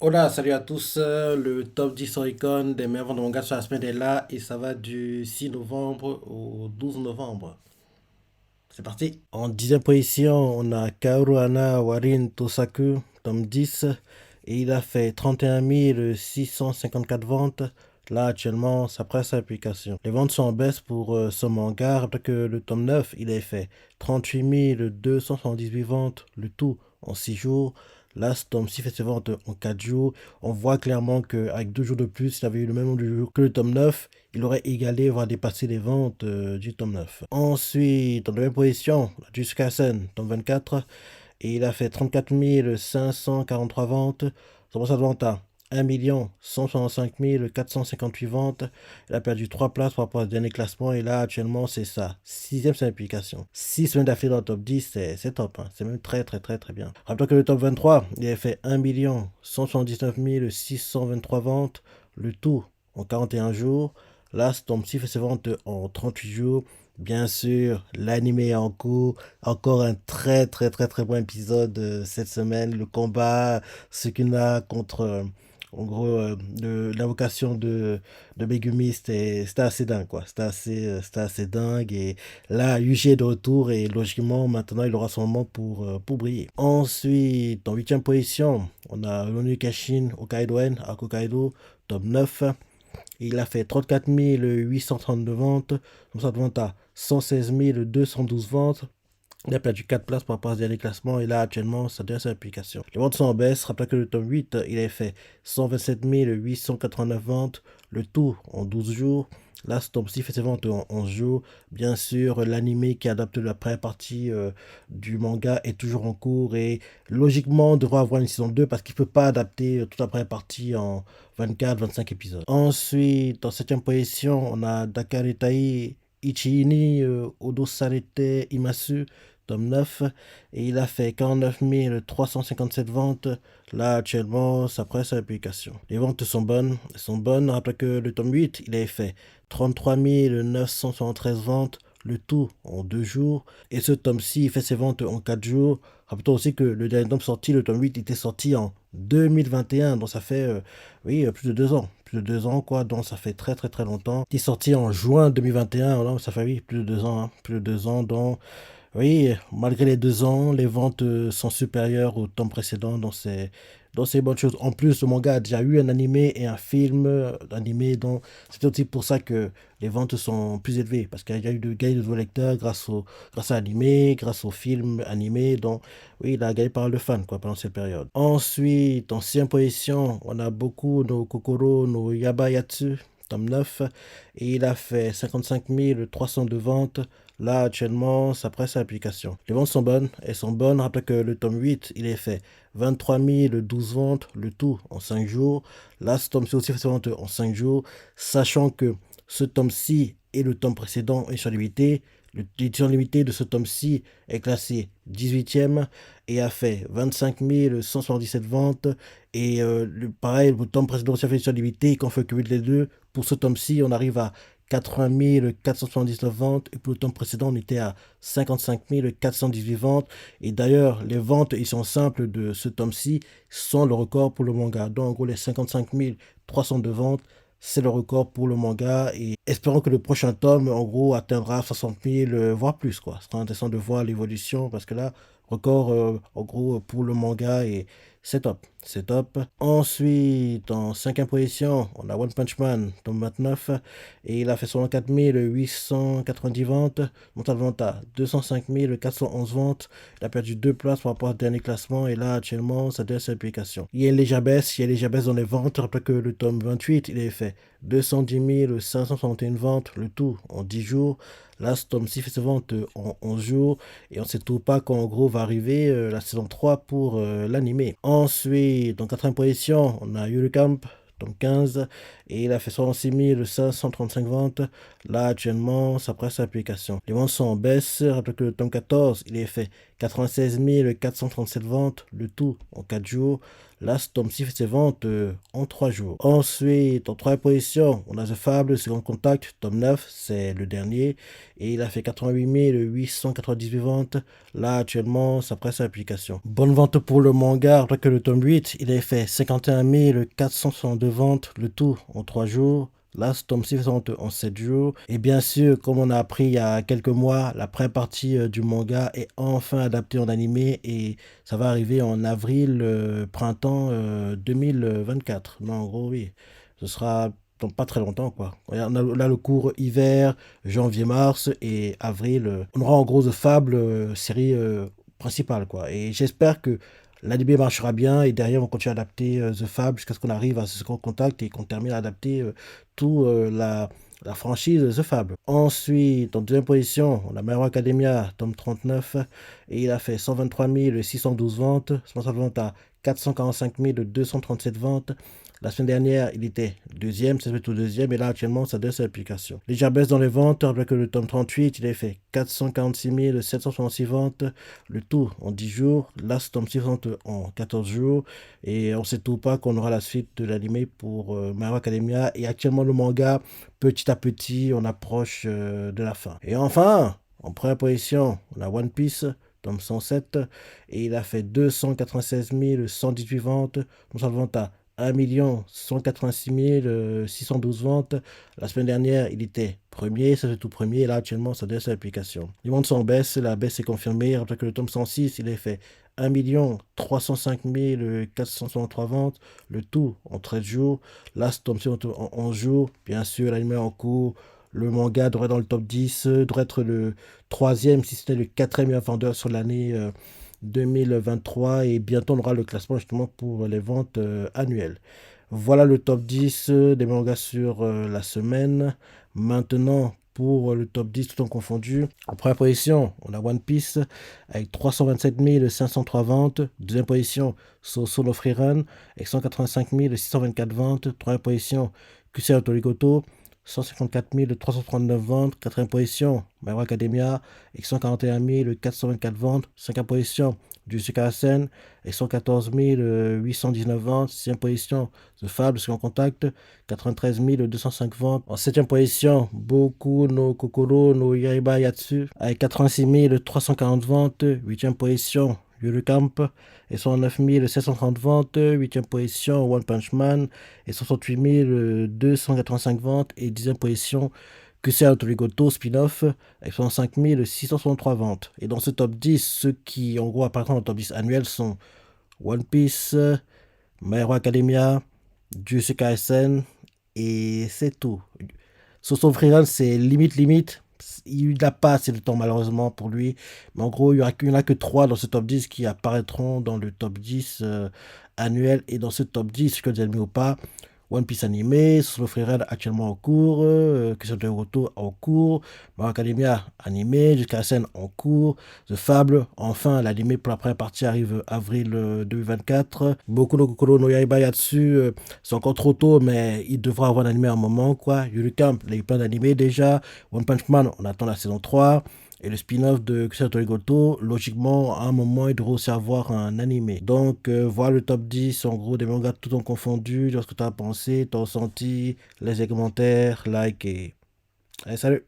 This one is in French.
Hola, salut à tous. Le top 10 Oricon des meilleurs ventes de manga sur la semaine est là et ça va du 6 novembre au 12 novembre. C'est parti. En dixième position, on a Kaoru Warin Tosaku, tome 10, et il a fait 31 654 ventes. Là, actuellement, ça presse sa publication. Les ventes sont en baisse pour ce manga, alors que le tome 9, il a fait 38 278 ventes, le tout en 6 jours. Là, ce tome 6 fait ses ventes en 4 jours. On voit clairement qu'avec 2 jours de plus, il avait eu le même nombre de jours que le tome 9. Il aurait égalé, voire dépassé les ventes du tome 9. Ensuite, en deuxième position, Jujutsu tome 24. Et il a fait 34 543 ventes. Son sa vente à 1 165 458 ventes. Il a perdu 3 places par rapport au dernier classement. Et là, actuellement, c'est sa sixième simplification. 6 semaines d'affilée dans le top 10, c'est top. Hein. C'est même très, très, très, très bien. Rappelons que le top 23, il a fait 1 179 623 ventes. Le tout en 41 jours. Là, Storm fait ses ventes en 38 jours. Bien sûr, l'anime est en cours. Encore un très très très très bon épisode cette semaine. Le combat, Sukuna contre en gros l'invocation de Megumi, c'était assez dingue quoi. C'était assez dingue. Et là, Yuji est de retour et logiquement maintenant il aura son moment pour briller. Ensuite, en huitième position, on a l'ONU Kashin Hokkaidoen à Hokkaido, top 9. Il a fait 34 832 ventes. Donc ça vente à 116 212 ventes. Il a perdu 4 places par rapport à ce dernier classement et là actuellement ça devient sa application. Les ventes sont en baisse. Rappelez que le tome 8, il a fait 127 889 ventes, le tout en 12 jours. Là, ce tome-ci fait ses ventes en 11 jours. Bien sûr, l'anime qui adapte la première partie du manga est toujours en cours et logiquement on devrait avoir une saison 2 parce qu'il ne peut pas adapter toute la première partie en 24-25 épisodes. Ensuite, en septième position, on a Dakaretai Ichini Odosarete Imasu tome 9, et il a fait 49 357 ventes. Là, actuellement, ça presse à l'application. Les ventes sont bonnes, elles sont bonnes. Rappelez que le tome 8, il avait fait 33 973 ventes, le tout en 2 jours. Et ce tome-ci, il fait ses ventes en 4 jours. Rappelons aussi que le dernier tome sorti, le tome 8, était sorti en 2021, donc ça fait oui, plus de 2 ans. Plus de 2 ans, quoi, donc ça fait très très très longtemps. Il est sorti en juin 2021, donc ça fait oui, plus de 2 ans, hein, plus de 2 ans, donc oui, malgré les 2 ans, les ventes sont supérieures au temps précédent, donc c'est une bonne chose. En plus, le manga a déjà eu un animé et un film animé, donc c'est aussi pour ça que les ventes sont plus élevées, parce qu'il y a eu de gains de nouveaux lecteurs grâce à l'animé, grâce au film animé, donc oui, il a gagné pas mal de fans quoi, pendant cette période. Ensuite, en sixième position, on a beaucoup no Kokoro no Yabayatsu, tome 9, et il a fait 55 302 ventes. Là, actuellement, ça presse à l'application. Les ventes sont bonnes, elles sont bonnes. Rappelez que le tome 8, il est fait 23 012 ventes, le tout en 5 jours. Là, ce tome-ci aussi fait ses ventes en 5 jours, sachant que ce tome-ci et le tome précédent est sur limité. L'édition limitée de ce tome-ci est classé 18e et a fait 25 177 ventes. Et pareil, le tome précédent aussi a fait l'édition limitée. Quand on fait cumuler les deux, pour ce tome-ci, on arrive à 80 479 ventes et pour le tome précédent on était à 55 418 ventes et d'ailleurs les ventes ils sont simples de ce tome-ci sont le record pour le manga, donc en gros les 55 302 ventes c'est le record pour le manga et espérons que le prochain tome en gros atteindra 60 000 voire plus quoi. Ce sera intéressant de voir l'évolution parce que là record en gros pour le manga et c'est top, c'est top. Ensuite, en cinquième position, on a One Punch Man, tome 29, et il a fait 64 890 ventes, monte à vente à 205 411 ventes. Il a perdu 2 places par rapport au dernier classement, et là, actuellement, ça devient sa publication. Il y a une légère baisse, il y a une légère baisse dans les ventes. Rappelez que le tome 28, il a fait 210 561 ventes, le tout en 10 jours. Là, ce tome-ci fait ses ventes en 11 jours. Et on ne sait toujours pas quand en gros va arriver la saison 3 pour l'animé. Ensuite, en quatrième position, on a Yuri Camp, tome 15. Et il a fait 66 535 ventes. Là, actuellement, ça presse l'application. Les ventes sont en baisse. Rappelez que le tome 14, il est fait 96 437 ventes, le tout en 4 jours. Là, ce tome-ci fait ses ventes en 3 jours. Ensuite, en troisième position, on a The Fable, Second Contact, tome 9, c'est le dernier. Et il a fait 88 898 ventes. Là, actuellement, ça presse à l'application. Bonne vente pour le manga, alors que le tome 8, il a fait 51 462 ventes, le tout en 3 jours. Là, ce tome-ci fait en 7 jours. Et bien sûr, comme on a appris il y a quelques mois, la première partie du manga est enfin adaptée en animé et ça va arriver en avril, printemps 2024. Non, en gros, oui. Ce sera dans pas très longtemps, quoi. On a là le cours hiver, janvier, mars et avril. On aura en gros The Fable, série principale, quoi. Et j'espère que l'anime marchera bien et derrière on continue à adapter The Fable jusqu'à ce qu'on arrive à ce second contact et qu'on termine à adapter tout la franchise The Fable. Ensuite, en deuxième position, on a My Hero Academia, tome 39, et il a fait 123 612 ventes, responsable de vente à 445 237 ventes. La semaine dernière, il était deuxième, c'est tout deuxième, et là actuellement, ça donne sa application. Légère baisse dans les ventes, avec le tome 38, il a fait 446 766 ventes, le tout en 10 jours. Là, ce tome 6 vente en 14 jours, et on ne sait tout pas qu'on aura la suite de l'anime pour My Hero Academia, et actuellement, le manga, petit à petit, on approche de la fin. Et enfin, en première position, on a One Piece, tome 107, et il a fait 296 118 ventes, on s'en vente à 1 186 612 ventes. La semaine dernière, il était premier, ça c'est tout premier, et là actuellement, ça donne sa application. Les ventes sont en baisse, la baisse est confirmée, après que le tome 106, il est fait 1 305 463 ventes, le tout en 13 jours. Là, ce tome-ci en 11 jours. Bien sûr, l'anime est en cours. Le manga devrait être dans le top 10, devrait être le troisième, si ce n'est le quatrième meilleur vendeur sur l'année 2023. Et bientôt, on aura le classement justement pour les ventes annuelles. Voilà le top 10 des mangas sur la semaine. Maintenant, pour le top 10 tout en confondu. En première position, on a One Piece avec 327 503 ventes. Deuxième position, Solo Free Run avec 185 624 ventes. Troisième position, Kusei Torigoto, 154 339 ventes. Quatrième position, My Hero Academia avec 141 424 ventes. Cinquième position, Jujutsu Kaisen avec 114 819 ventes. Sixième position, The Fable, Second Contact, 93 205 ventes. En septième position, Boku no Kokoro no Yaiba Yatsu avec 86 340 ventes. Huitième position, Yuru Camp et 109 730 ventes. Huitième position, One Punch Man et 68 285 ventes. Et dixième position, Kusei Torigoto spin-off avec 65 663 ventes. Et dans ce top 10, ceux qui en gros apparaîtront dans le top 10 annuel sont One Piece, My Hero Academia, Jujutsu Kaisen et c'est tout. Soso Freeland, c'est limite. Il n'a pas assez de temps malheureusement pour lui. Mais en gros, il n'y en a que 3 dans ce top 10 qui apparaîtront dans le top 10 annuel. Et dans ce top 10, que vous avez mis ou pas, One Piece animé, Solo Freeland actuellement en cours, Question de Naruto en cours, My Hero Academia animé, jusqu'à la scène en cours, The Fable, enfin l'animé pour la première partie arrive avril 2024. Boku no Kokoro no Yaiba Yatsu, c'est encore trop tôt, mais il devra avoir un animé à un moment, quoi. Yuri Camp, il y a eu plein d'animés déjà. One Punch Man, on attend la saison 3. Et le spin-off de Kusei Torigoto, logiquement, à un moment, il devrait aussi avoir un animé. Donc, voilà le top 10, en gros, des mangas tout en confondu. Dis ce que tu as pensé, t'as ressenti, les commentaires, like et... Allez, salut!